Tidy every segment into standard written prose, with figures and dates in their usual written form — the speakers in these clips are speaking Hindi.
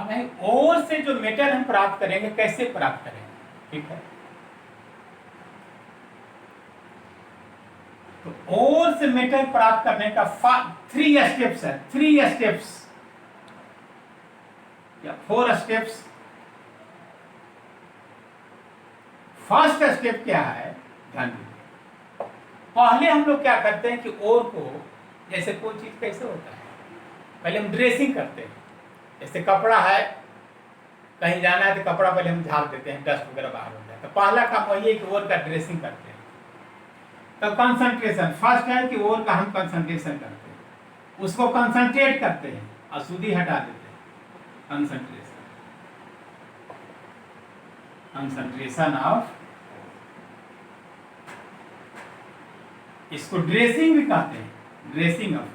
अब है और से जो मेटल हम प्राप्त करेंगे कैसे प्राप्त करेंगे, ठीक है। तो और से मेटल प्राप्त करने का 3 स्टेप्स है, 3 स्टेप्स या 4 स्टेप्स। फर्स्ट स्टेप क्या है, ध्यान दीजिए। पहले हम लोग क्या करते हैं कि ओर को, जैसे कोई चीज कैसे होता है, पहले हम ड्रेसिंग करते हैं। जैसे कपड़ा है, कहीं जाना है तो कपड़ा पहले हम झाड़ देते हैं, डस्ट वगैरह बाहर हो जाए। तो पहला काम वही है कि ओर का ड्रेसिंग करते हैं। तो कंसंट्रेशन फर्स्ट है कि ओर का हम कंसंट्रेशन करते हैं, उसको कंसंट्रेट करते हैं, अशुद्धि हटा देते हैं। कंसंट्रेशन ऑफ, इसको ड्रेसिंग भी कहते हैं, ड्रेसिंग ऑफ।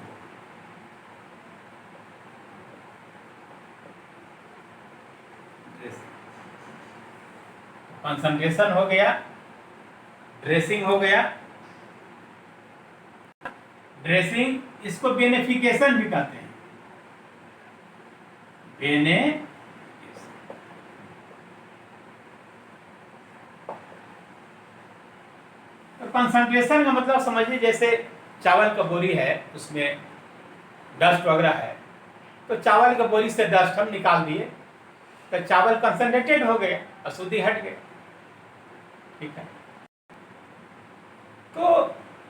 कंसंट्रेशन हो गया, ड्रेसिंग हो गया। ड्रेसिंग, इसको बेनिफिकेशन भी कहते हैं, तो कंसंट्रेशन का मतलब समझिए, जैसे चावल का बोरी है, उसमें डस्ट वगैरह है, तो चावल का बोरी से डस्ट हम निकाल दिए, तो चावल कंसंट्रेटेड हो गए, अशुद्धि हट गए, ठीक है। तो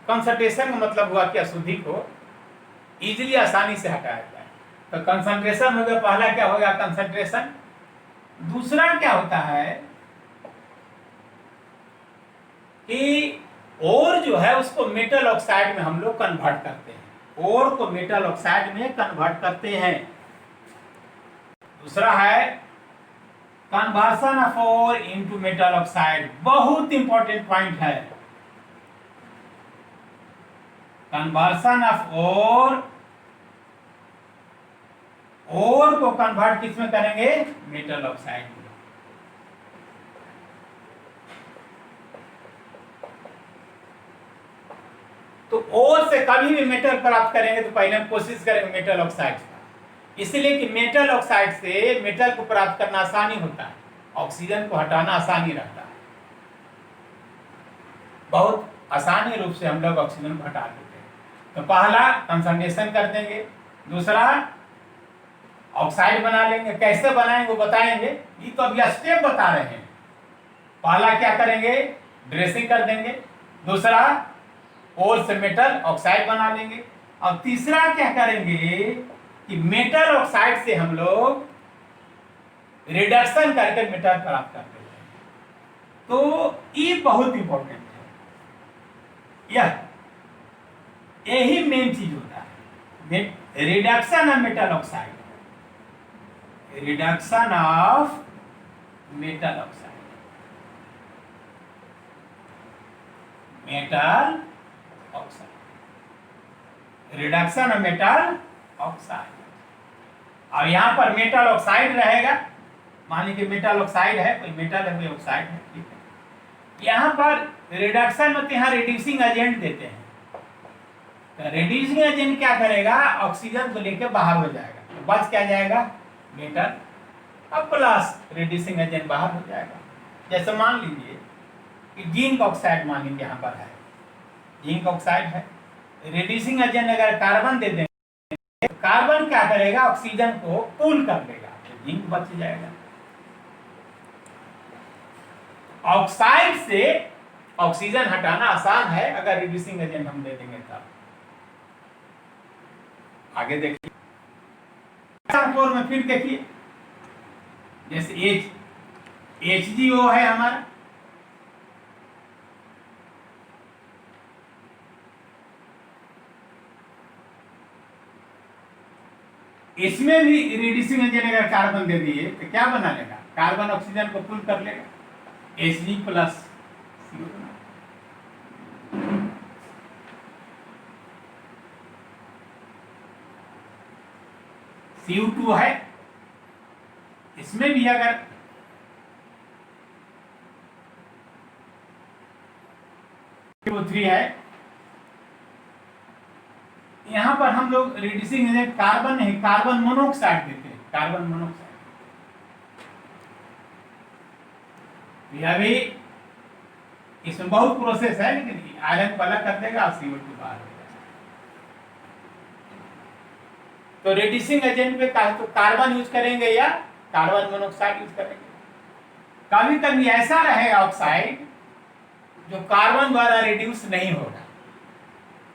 कंसंट्रेशन का मतलब हुआ कि अशुद्धि को इजीली, आसानी से हटाया जाए। तो कंसंट्रेशन हो गया, पहला क्या हो गया, कंसंट्रेशन। दूसरा क्या होता है कि और जो है उसको मेटल ऑक्साइड में हम लोग कन्वर्ट करते हैं, और को मेटल ऑक्साइड में कन्वर्ट करते हैं। दूसरा है conversion of ore into metal oxide, बहुत इंपॉर्टेंट पॉइंट है। कन्वर्सन ऑफ ओर को कन्वर्ट किस में करेंगे, मेटल ऑक्साइड में। तो ओर से कभी भी मेटल प्राप्त करेंगे तो पहले हम कोशिश करेंगे मेटल ऑक्साइड का, इसलिए कि मेटल ऑक्साइड से मेटल को प्राप्त करना आसानी होता है, ऑक्सीजन को हटाना आसानी रहता है, बहुत आसानी रूप से हम लोग ऑक्सीजन को हटा देते हैं। तो पहला कंसंट्रेशन कर देंगे, दूसरा ऑक्साइड बना लेंगे। कैसे बनाएंगे वो बताएंगे, ये तो अभी स्टेप बता रहे हैं। पहला क्या करेंगे, ड्रेसिंग कर देंगे, दूसरा और से मेटल ऑक्साइड बना लेंगे, और तीसरा क्या करेंगे कि मेटल ऑक्साइड से हम लोग रिडक्शन करके मेटल प्राप्त करते हैं। तो ये बहुत इंपॉर्टेंट है, यही मेन चीज होता है, reduction of metal oxide, reduction of metal oxide, metal oxide, reduction of metal oxide. और यहां पर मेटल ऑक्साइड रहेगा, मान लीजिए मेटल ऑक्साइड है, कोई मेटल है, कोई ऑक्साइड है, ठीक है। यहां पर रिडक्शन होते हैं, रिड्यूसिंग एजेंट देते हैं। तो रिड्यूसिंग एजेंट क्या करेगा, ऑक्सीजन को लेकर बाहर हो जाएगा, तो बच क्या जाएगा, मेटल, अब प्लस रिड्यूसिंग एजेंट बाहर हो जाएगा। जैसे मान लीजिए कि जिंक ऑक्साइड, मान लीजिए यहां पर है जिंक ऑक्साइड है, रिड्यूसिंग एजेंट अगर कार्बन दे देंगे, कार्बन क्या करेगा, ऑक्सीजन को पुल कर देगा, तो जिंक बच जाएगा। ऑक्साइड से ऑक्सीजन हटाना आसान है अगर रिड्यूसिंग एजेंट हम दे देंगे तब। आगे देखिए, में फिर देखिए, जैसे HGO है हमारा, इसमें भी रिड्यूसिंग एजेंट अगर कार्बन दे दिए तो क्या बना लेगा, कार्बन ऑक्सीजन को पुल कर लेगा, Hg प्लस CO बना। CO2 है, इसमें भी अगर CO3 है, यहां पर हम लोग रिड्यूसिंग एजेंट कार्बन नहीं, कार्बन मोनोऑक्साइड देते हैं, कार्बन मोनोऑक्साइड। यह भी इसमें बहुत प्रोसेस है, लेकिन आयरन को अलग कर देगा और CO2 बाहर हो जाएगा। तो रेड्यूसिंग एजेंट पे तो कार्बन यूज करेंगे या कार्बन मोनोऑक्साइड यूज करेंगे। कभी कभी ऐसा रहेगा ऑक्साइड जो कार्बन द्वारा रिड्यूस नहीं होगा,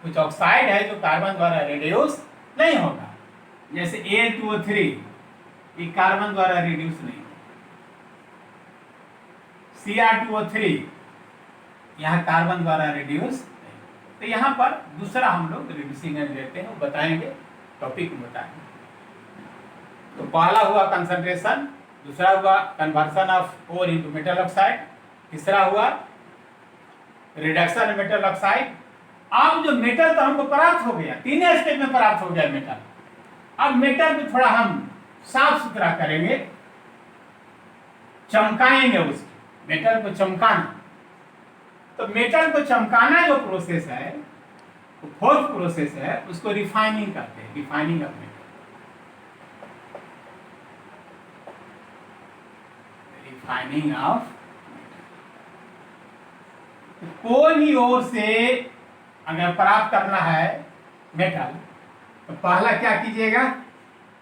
कुछ ऑक्साइड है जो कार्बन द्वारा रिड्यूस नहीं होगा, जैसे Al2O3 ये कार्बन द्वारा रिड्यूस नहीं होगा, Cr2O3 यहाँ कार्बन द्वारा रिड्यूस नहीं। तो यहाँ पर दूसरा हम लोग रिड्यूसिंग एजेंट लेते हैं, वो बताएंगे, टॉपिक में बताएंगे। तो पहला हुआ कंसंट्रेशन, दूसरा हुआ conversion of ore into metal oxide, तीसरा हुआ रिडक्शन मेटल ऑक्साइड। अब जो मेटल तो हमको प्राप्त हो गया, तीन स्टेप में प्राप्त हो गया मेटल। अब मेटल को थोड़ा हम साफ सुथरा करेंगे, चमकाएंगे उसको, मेटल को चमकाना। तो मेटल को चमकाना जो प्रोसेस है, वो फोर्थ प्रोसेस है, उसको रिफाइनिंग कहते हैं, refining of metal. Refining of कोई भी ओर से अगर प्राप्त करना है मेटल, तो पहला क्या कीजिएगा,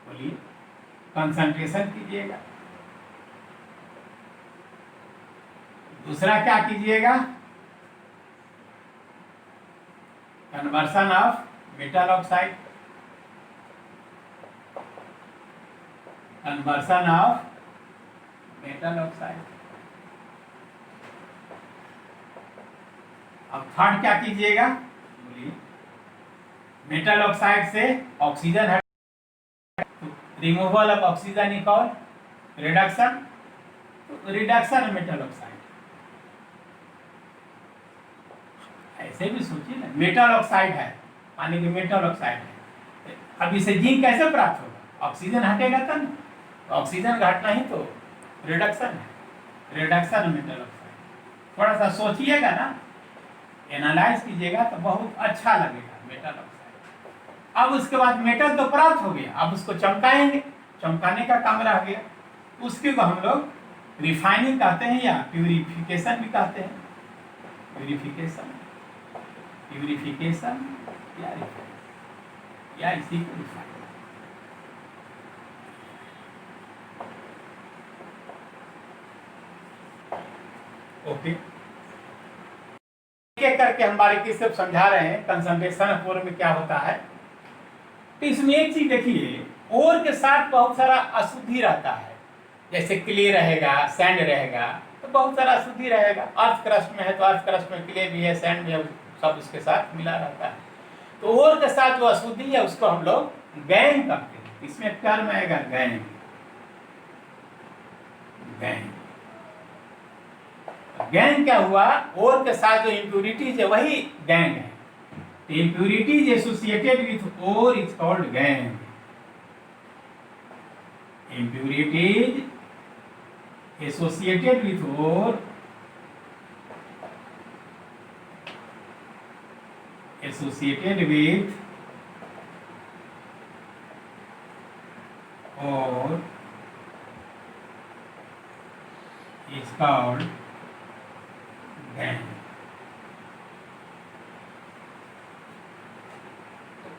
बोलिए, कंसंट्रेशन कीजिएगा। दूसरा क्या कीजिएगा, conversion of metal oxide, conversion of metal oxide. अब थर्ड क्या कीजिएगा, बोलिए, मेटल ऑक्साइड से ऑक्सीजन हट, removal of oxygen equal reduction, तो रिडक्शन मेटल ऑक्साइड। ऐसे भी सोचिए ना, मेटल ऑक्साइड है, मानिए कि मेटल ऑक्साइड है, अब इसे जिंक कैसे प्राप्त होगा, ऑक्सीजन हटेगा तब, तो ऑक्सीजन का हटना ही तो रिडक्शन है, रिडक्शन मेटल ऑक्साइड। थोड़ा सा सोचिएगा ना, एनालाइज कीजिएगा तो बहुत अच्छा लगेगा मेटल ऑक्साइड। अब उसके बाद मेटल तो प्राप्त हो गया, अब उसको चमकाएंगे, चमकाने का काम रह गया, उसके को हम लोग रिफाइनिंग कहते हैं या प्यूरिफिकेशन भी कहते हैं। प्यूरिफिकेशन, प्यूरिफिकेशन या इसी को रिफाइन। ओके, एक करके हम बारीकी से समझा रहे हैं कंसंट्रेशन ऑफ ओर में क्या होता है। तो इसमें एक चीज देखिए, ओर के साथ बहुत सारा अशुद्धि रहता है, जैसे क्ले रहेगा, सैंड रहेगा, तो बहुत सारा अशुद्धि रहेगा। अर्थ क्रस्ट में है तो अर्थ क्रस्ट में क्ले भी है, सैंड भी है, सब उसके साथ मिला रहता है। तो ओर के साथ जो अशुद्धि है उसको हम लोग गैंग कहते हैं। इसमें टर्म आएगा गैंग, गैंग। गैंग क्या हुआ, ओर के साथ जो इम्प्यूरिटीज है वही गैंग है। Impurities associated with ore is called gangue. Impurities associated with ore, associated with ore is called gangue.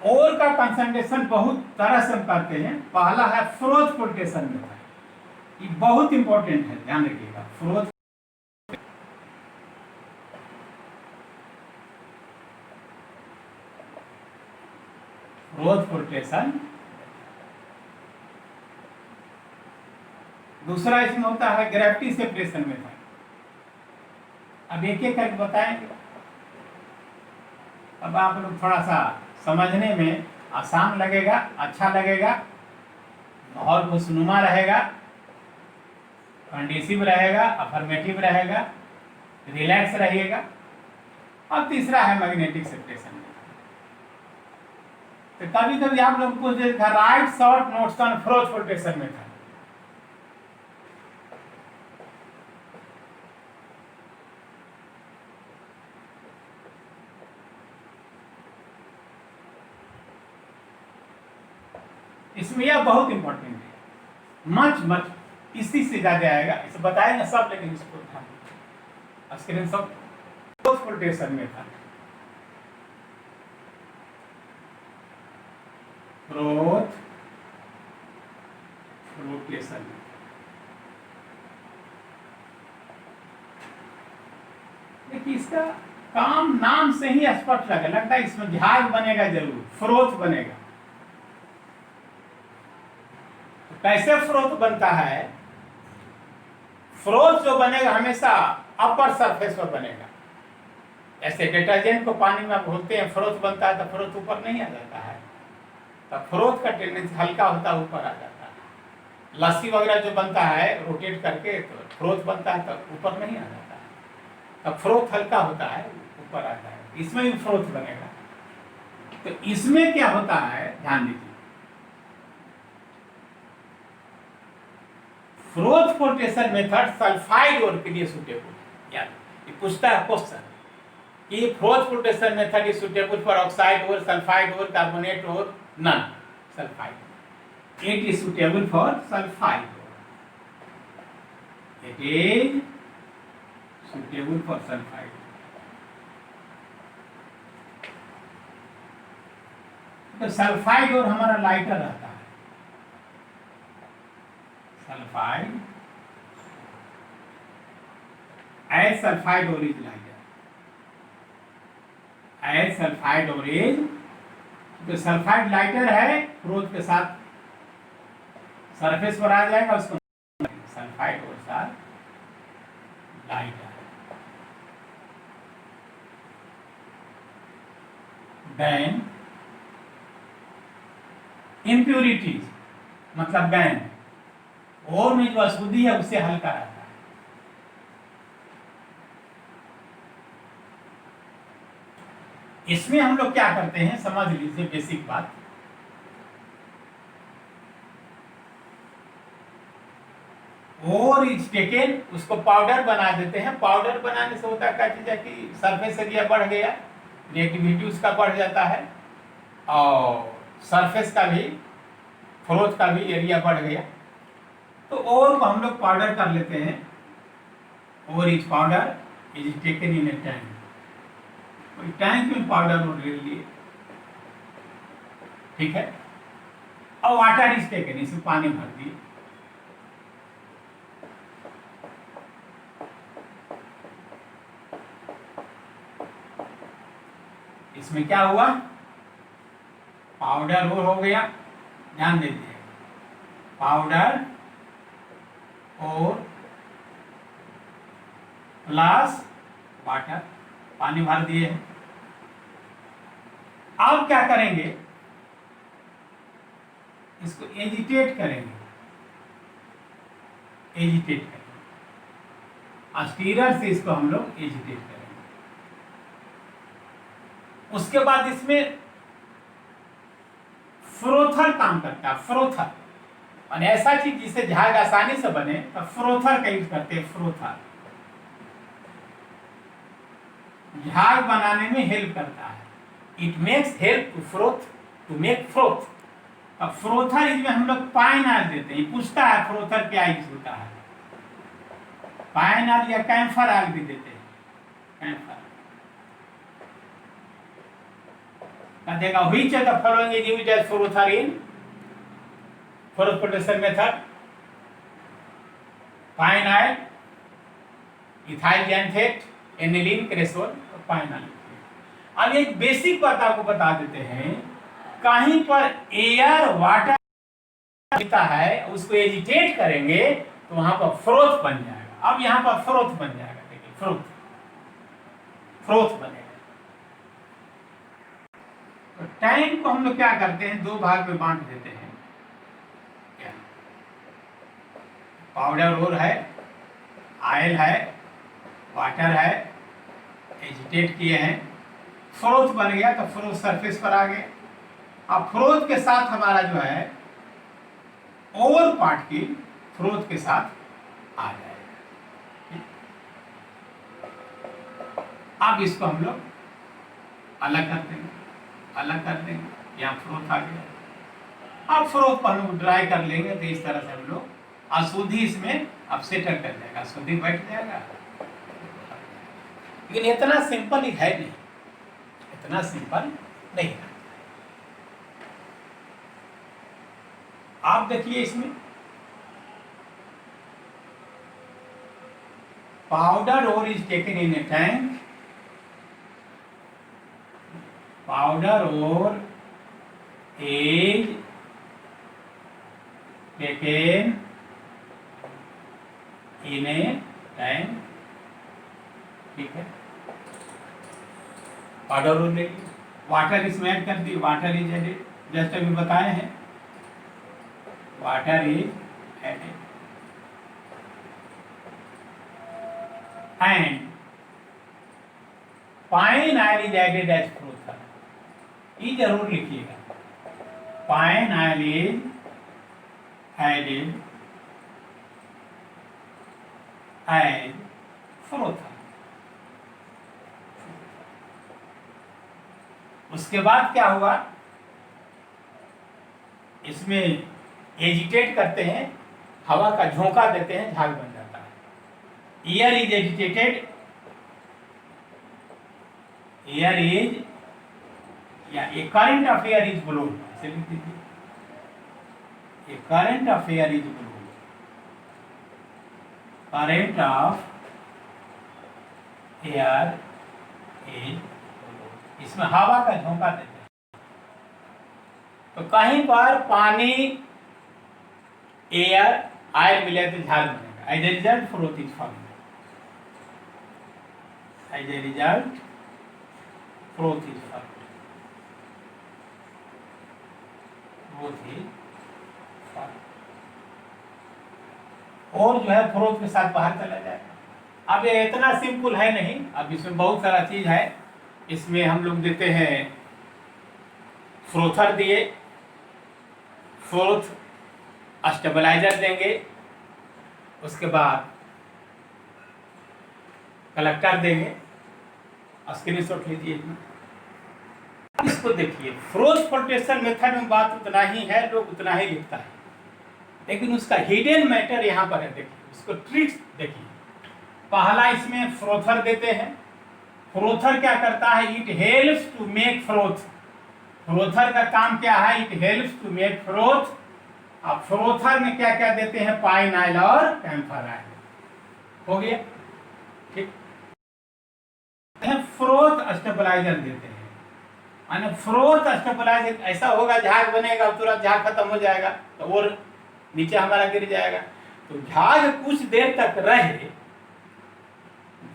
Ore का कंसंट्रेशन बहुत तरह से हम करते हैं। पहला है फ्रोथ फ्लोटेशन मेथड, ये बहुत इंपॉर्टेंट है, ध्यान रखिएगा। Froth flotation. दूसरा इसमें होता है ग्रेविटी सेपरेशन मेथड। अब एक एक करके बताएंगे। अब आप लोग थोड़ा सा समझने में आसान लगेगा, अच्छा लगेगा, माहौल खुशनुमा रहेगा, कंडीसिव रहेगा, अफर्मेटिव रहेगा, रिलैक्स रहिएगा। अब तीसरा है मैग्नेटिक सेपरेशन। तो कभी कभी आप लोग को देखा right short notes on froth flotation method. इसमें यह बहुत इंपॉर्टेंट है, मच इसी से ज्यादा आएगा, इसे बताएंगे सब, लेकिन इसको ध्यान स्क्रीनशॉट फ्लोटेशन मेथड, फ्लोटेशन। देखिए इसका काम नाम से ही स्पष्ट लगता है, इसमें जहाज बनेगा जरूर, फ्रोथ बनेगा। तो कैसे फ्रोथ बनता है? फ्रोथ जो बनेगा हमेशा अपर सरफेस पर बनेगा। ऐसे डिटर्जेंट को पानी में घोलते हैं, फ्रोथ बनता है, तो फ्रोथ ऊपर नहीं आ जाता है, तो फ्रोथ का टेंडेंसी हल्का होता है, ऊपर आ जाता है। लस्सी वगैरह जो बनता है रोटेट करके तो फ्रोथ बनता है, तो ऊपर नहीं आ जाता है, तो फ्रोथ हल्का होता है, ऊपर आता है। इसमें भी फ्रोथ बनेगा। तो इसमें क्या होता है, ध्यान दीजिए, froth flotation method sulphide ore के लिए सुटेबल। यार ये पूछता है क्वेश्चन कि froth flotation method is suitable for oxide ore, sulphide ore, carbonate ore, non sulphide. It is suitable for sulphide ore, it is suitable for sulphide. तो सल्फाइड ओर हमारा लाइटर रहता है, sulphide as sulphide ore is lighter, as sulphide ore is. तो सल्फाइड लाइटर है, फ्रोथ के साथ सरफेस पर आ जाएगा, उसको सल्फाइड ओर साथ लाइटर। देन इम्प्यूरिटीज मतलब गैन, और में जो अशुद्धि है उससे हल्का रहता है। इसमें हम लोग क्या करते हैं, समझ लीजिए बेसिक बात। और इज टेकन, उसको पाउडर बना देते हैं। पाउडर बनाने से होता क्या चीज है कि सरफेस एरिया बढ़ गया, रिएक्टिविटी उसका बढ़ जाता है, और सरफेस का भी, फ्रोथ का भी एरिया बढ़ गया। तो और को हम लोग पाउडर कर लेते हैं। और is powder is taken in A tank, tank में पाउडर और ले लिए, ठीक है। और वाटर इज टेकन, इसमें पानी भर दिए। इसमें क्या हुआ, पाउडर और हो गया, ध्यान दीजिए, पाउडर और प्लस वाटर, पानी भर दिए हैं। अब क्या करेंगे, इसको एजिटेट करेंगे, एजिटेट करेंगे, स्टीरर से इसको हम लोग एजिटेट करेंगे। उसके बाद इसमें फ्रोथर काम करता है, फ्रोथर, और ऐसा चीज जिससे जहाज आसानी से बने तो फ्रोथर का यूज करते हैं। फ्रोथर जहाज बनाने में हेल्प करता है, it makes help to froth, to make froth. अब फ्रोथर इसमें हम लोग पाइनऑयल देते हैं। पूछता है फ्रोथर क्या यूज होता है, पाइनऑयल या कैम्फर ऑयल भी देते हैं, कैम्फर। देगा which of the following is used as frother in froth flotation method, pine oil, ethyl xanthate, aniline, cresol, pine oil. अब एक बेसिक बात आपको बता देते हैं, कहीं पर एयर वाटर मिलता है, उसको एजिटेट करेंगे तो वहां पर फ्रोथ बन जाएगा। अब यहां पर फ्रोथ बन जाएगा, देखिए फ्रोथ, फ्रोथ बनेगा। तो टैंक को हम लोग क्या करते हैं, दो भाग में बांट देते हैं। क्या पाउडर और है, ऑयल है, वाटर है, एजिटेट किए हैं, फ्रोथ बन गया, तो फ्रोथ सरफेस पर आ गए। अब फ्रोथ के साथ हमारा जो है ओवर पार्ट की फ्रोथ के साथ आ जाएगा। अब इसको हम लोग अलग कर देंगे, अलग कर देंगे। यहाँ फ्रोथ आ गया। अब फ्रोथ को हम लोग ड्राई कर लेंगे, तो इस तरह से हम लोग अशुद्धि इसमें अब सेटल कर जाएगा, अशुद्धि बैठ जाएगा। लेकिन इतना सिंपल है नहीं, इतना सिंपल नहीं है। आप देखिए इसमें powder ore is taken in a tank, powder ore is taken in a tank, ठीक है। पाउडर ore ले लिया, वाटर इसमें ऐड कर दी, वाटर इज एडेड, जस्ट अभी बताए हैं, water is added and pine oil is added as frother, ये जरूर लिखिएगा, pine oil is added as frother। उसके बाद क्या हुआ, इसमें एजिटेट करते हैं, हवा का झोंका देते हैं, झाग बन जाता है। Air is agitated, air is, या a current of air is blown, ऐसे लिख दीजिए, a current of air is blown, current of air is blown, इसमें हवा का झोंका देते हैं। तो कहीं पर पानी, एयर, ऑयल मिले तो झाग बनेगा, as a result froth is formed, as a result froth is formed, froth is formed, और जो है फ्रोथ के साथ बाहर चला जाएगा। अब ये इतना सिंपल है नहीं, अब इसमें बहुत सारा चीज है। इसमें हम लोग देते हैं फ्रोथर दिए, फ्रोथ स्टेबलाइजर देंगे, उसके बाद कलेक्टर देंगे, स्क्रीनशॉट लीजिए। इसको देखिए, फ्रोथ फ्लोटेशन मेथड में बात उतना ही है, लोग उतना ही लिखता है, लेकिन उसका हिडन मैटर यहाँ पर है। देखिए उसको ट्रिक्स देखिए। पहला इसमें फ्रोथर देते हैं, फ्रोथर क्या करता है, it helps to make froth. Frother का काम क्या है, it helps to make froth. अब फ्रोथर में क्या क्या देते हैं, पाइन ऑयल और कैम्फर ऑयल, हो गया ठीक। फ्रोथ स्टेबलाइजर देते हैं, माने फ्रोथ स्टेबलाइजर ऐसा होगा, झाग बनेगा, तुरंत झाग खत्म हो जाएगा तो और नीचे हमारा गिर जाएगा। तो झाग कुछ देर तक रहे,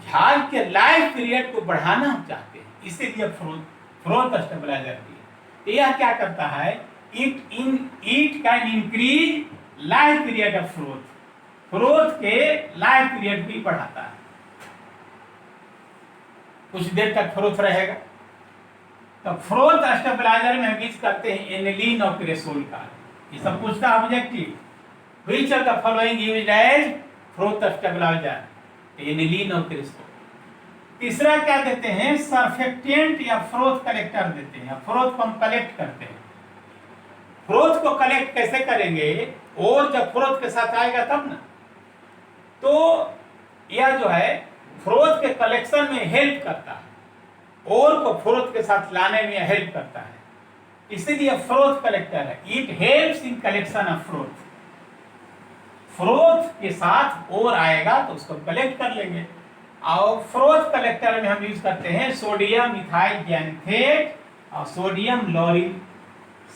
झाग के लाइफ पीरियड को बढ़ाना हम चाहते हैं, इसीलिए फ्रोथ स्टेबलाइजर दिए। तो यह क्या करता है, it can increase life period of froth, froth के लाइफ पीरियड भी बढ़ाता है, कुछ देर तक फ्रोथ रहेगा। तो फ्रोथ स्टेबलाइजर में हम यूज करते हैं एनिलीन और क्रेसोल का। ये सब पूछता objective, which of the following used as froth stabiliser, aniline और क्रेसोल। तीसरा क्या देते हैं, सर्फेक्टेंट या फ्रोथ कलेक्टर देते हैं, फ्रोथ को हम कलेक्ट करते हैं। फ्रोथ को कलेक्ट कैसे करेंगे, और जब फ्रोथ के साथ आएगा तब ना, तो यह जो है फ्रोथ के कलेक्शन में हेल्प करता है, और को फ्रोथ के साथ लाने में हेल्प करता है, इसीलिए फ्रोथ कलेक्टर है। It helps in collection of froth, froth के साथ और आएगा तो उसको कलेक्ट कर लेंगे। और फ्रोथ कलेक्टर में हम यूज करते हैं सोडियम इथाइल जैंथेट और सोडियम लॉरिल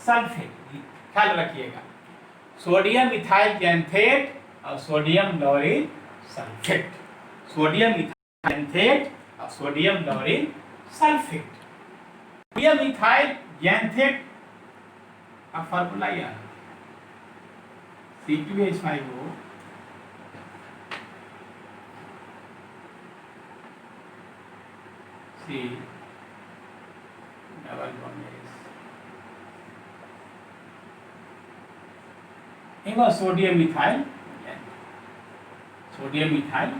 सल्फेट, ख्याल रखिएगा, सोडियम इथाइल जैंथेट और sodium lauryl sulphate, sodium ethyl xanthate और sodium lauryl sulphate. Sodium ethyl xanthate का फार्मूला यह C2H5O C double bond S, sodium methyl, sodium methyl.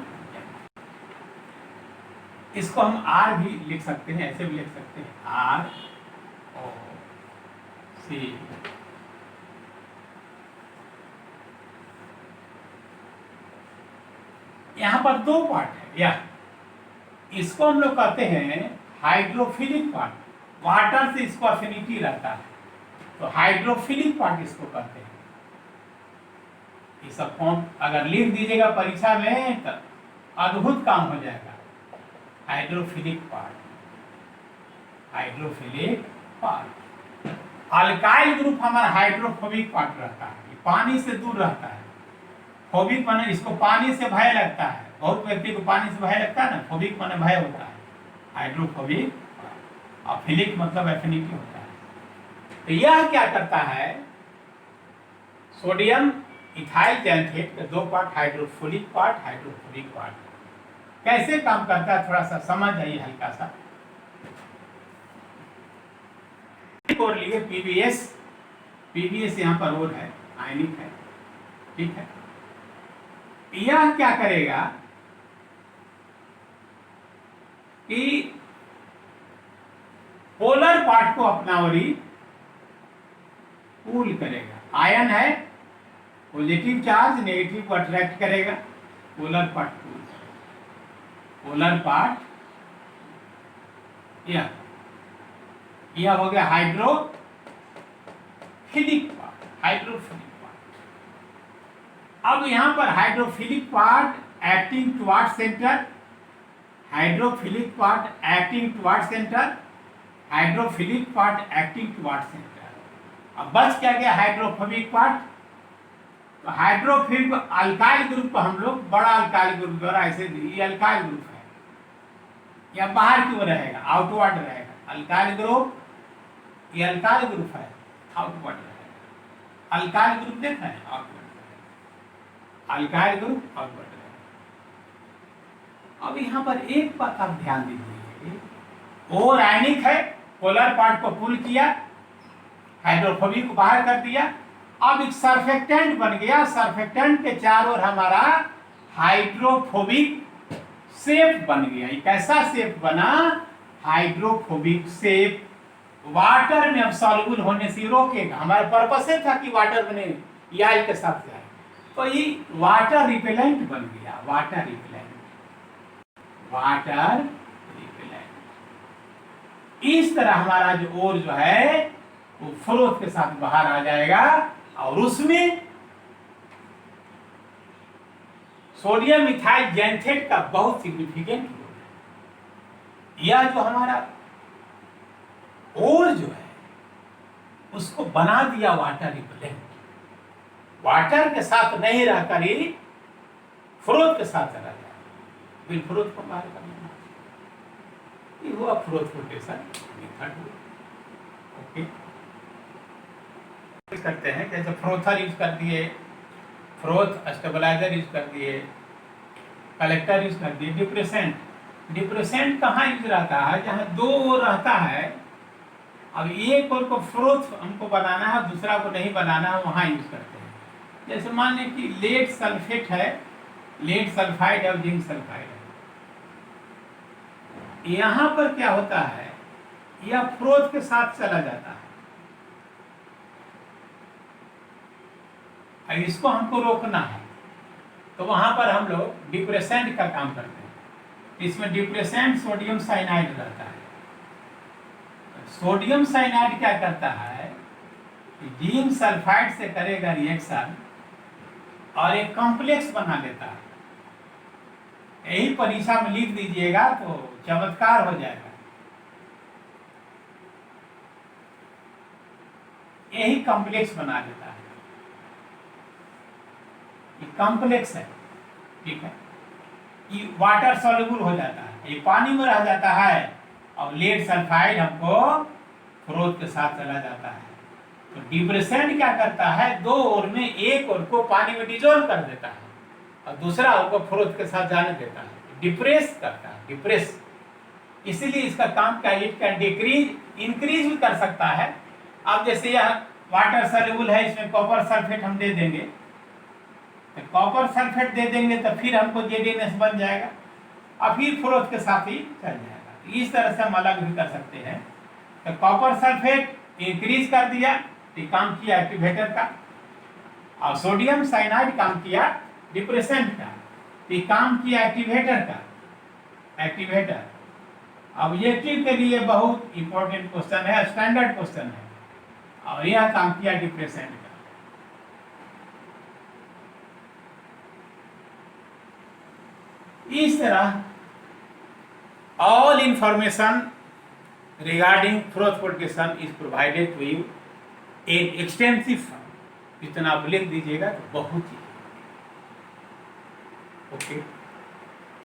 इसको हम R भी लिख सकते हैं, ऐसे भी लिख सकते हैं, ROC। यहाँ पर दो पार्ट है, या इसको हम लोग कहते हैं हाइड्रोफिलिक पार्ट। वाटर से इसको अफिनिटी रहता है, तो हाइड्रोफिलिक पार्ट इसको कहते हैं। ये सब फॉर्म अगर लिख दीजिएगा परीक्षा में तो अद्भुत काम हो जाएगा। Hydrophilic part, hydrophilic part. Alkyl group हमारा हाइड्रोफोबिक पार्ट रहता है, ये पानी से दूर रहता है। फोबिक माने इसको पानी से भय लगता है, बहुत व्यक्ति को पानी से भय लगता है ना, फोबिक माने भय होता है, हाइड्रोफोबिक। और फिलिक मतलब एफिनिटी होता है। तो यह क्या करता है, सोडियम इथाइल जैंथेट के दो part, hydrophilic part, hydrophobic part. कैसे काम करता है थोड़ा सा समझ आइए हल्का सा। और लिए पीबीएस, पीबीएस यहाँ पर और है, आयनिक है, ठीक है। यह क्या करेगा कि पोलर पार्ट को अपना ओरी पूल करेगा। आयन है, पॉजिटिव चार्ज नेगेटिव को अट्रैक्ट करेगा, पोलर पार्ट पूल करेगा। पोलर पार्ट यह हो गया हाइड्रोफिलिक पार्ट, हाइड्रोफिलिक पार्ट। अब यहां पर hydrophilic part acting toward centre, hydrophilic part acting toward centre, hydrophilic part acting toward centre. अब बच क्या गया हाइड्रोफोबिक पार्ट। तो हाइड्रोफिलिक अल्काइल ग्रुप को हम लोग बड़ा अल्काइल ग्रुप द्वारा ऐसे, ये अल्काइल ग्रुप है, या बाहर की ओर रहेगा, आउटवर्ड रहेगा। अल्काइल ग्रुप, ये अल्काइल ग्रुप है, आउटवर्ड रहेगा। अल्काइल ग्रुप देखा है, आउटवर्ड रहेगा, अल्काइल ग्रुप आउटवर्ड रहेगा। अब यहाँ पर एक बात आप ध्यान दीजिए, और आयनिक है, पोलर पार्ट को पुल किया, हाइड्रोफोबिक को बाहर कर दिया। अब एक सरफेक्टेंट बन गया, सरफेक्टेंट के चारों ओर हमारा हाइड्रोफोबिक शेप बन गया। एक ऐसा शेप बना, हाइड्रोफोबिक शेप, वाटर में अब सॉल्युबल होने से रोकेगा। हमारा पर्पस है था कि वाटर बने, याल के साथ जाए, तो ये वाटर रिपेलेंट बन गया, वाटर रिपेलेंट, वाटर रिपेलेंट। इस तरह हमारा जो ओर जो है वो फ्लोथ के साथ बाहर आ जाएगा, और उसमें सोडियम इथाइल जैंथेट का बहुत सिग्निफिकेंट रोल है। यह जो हमारा ओर जो है उसको बना दिया वाटर रिपेलेंट, वाटर के साथ नहीं रहकर ही फ्लोथ के साथ चला जाए, फिर फ्लोथ को बाहर करना, ये हुआ फ्लोथ रोटेशन मेथड। ओके, करते हैं जैसे फ्रोथर यूज कर दिए, फ्रोथ स्टेबलाइजर यूज कर दिए, कलेक्टर यूज कर दिए। डिप्रेसेंट, डिप्रेसेंट कहाँ यूज रहता है, जहाँ दो ओर रहता है। अब एक ओर को फ्रोथ हमको बनाना है, दूसरा को नहीं बनाना है, वहाँ यूज करते हैं। जैसे मान लें कि लेड सल्फेट है, लेड सल्फाइड और जिंक सल्फाइड है, यहाँ पर क्या होता है, यह फ्रोथ के साथ चला जाता है। इसको हमको रोकना है, तो वहां पर हम लोग डिप्रेसेंट का काम करते हैं। इसमें डिप्रेसेंट सोडियम साइनाइड रहता है। सोडियम साइनाइड क्या करता है कि जिंक सल्फाइड से करेगा रिएक्शन और एक कॉम्प्लेक्स बना देता है। यही परीक्षा में लिख दीजिएगा तो चमत्कार हो जाएगा। यही कॉम्प्लेक्स बना देता है, कॉम्प्लेक्स है, ठीक है। ये वाटर सॉल्युबल हो जाता है, ये पानी में रह जाता है, और लेड सल्फाइड हमको फ्लोथ के साथ चला जाता है। तो डिप्रेसेंट क्या करता है, दो ओर में एक ओर को पानी में डिजोल्व कर देता है और दूसरा ओर को फ्लोथ के साथ जाने देता है, डिप्रेस करता है, डिप्रेस। इसीलिए इसका काम क्या, इट कैन डिक्रीज, इंक्रीज भी कर सकता है। अब जैसे यह वाटर सॉल्युबल है, इसमें कॉपर सल्फेट हम दे देंगे, तो कॉपर सल्फेट दे देंगे तो फिर हमको जेडीएनएस बन जाएगा और फिर फ्लोथ के साथ ही चल जाएगा। तो इस तरह से हम अलग भी कर सकते हैं। तो कॉपर सल्फेट इंक्रीज कर दिया तो काम किया एक्टिवेटर का, और सोडियम साइनाइड काम किया डिप्रेसेंट का, तो काम किया एक्टिवेटर का। एक्टिवेटर। ऑब्जेक्टिव के लिए बहुत इंपॉर्टेंट क्वेश्चन है, स्टैंडर्ड क्वेश्चन है, और यह काम किया डिप्रेसेंट का। इस तरह all information regarding froth publication is provided to you in extensive form. इतना आप लिख दीजिएगा तो बहुत ही ओके।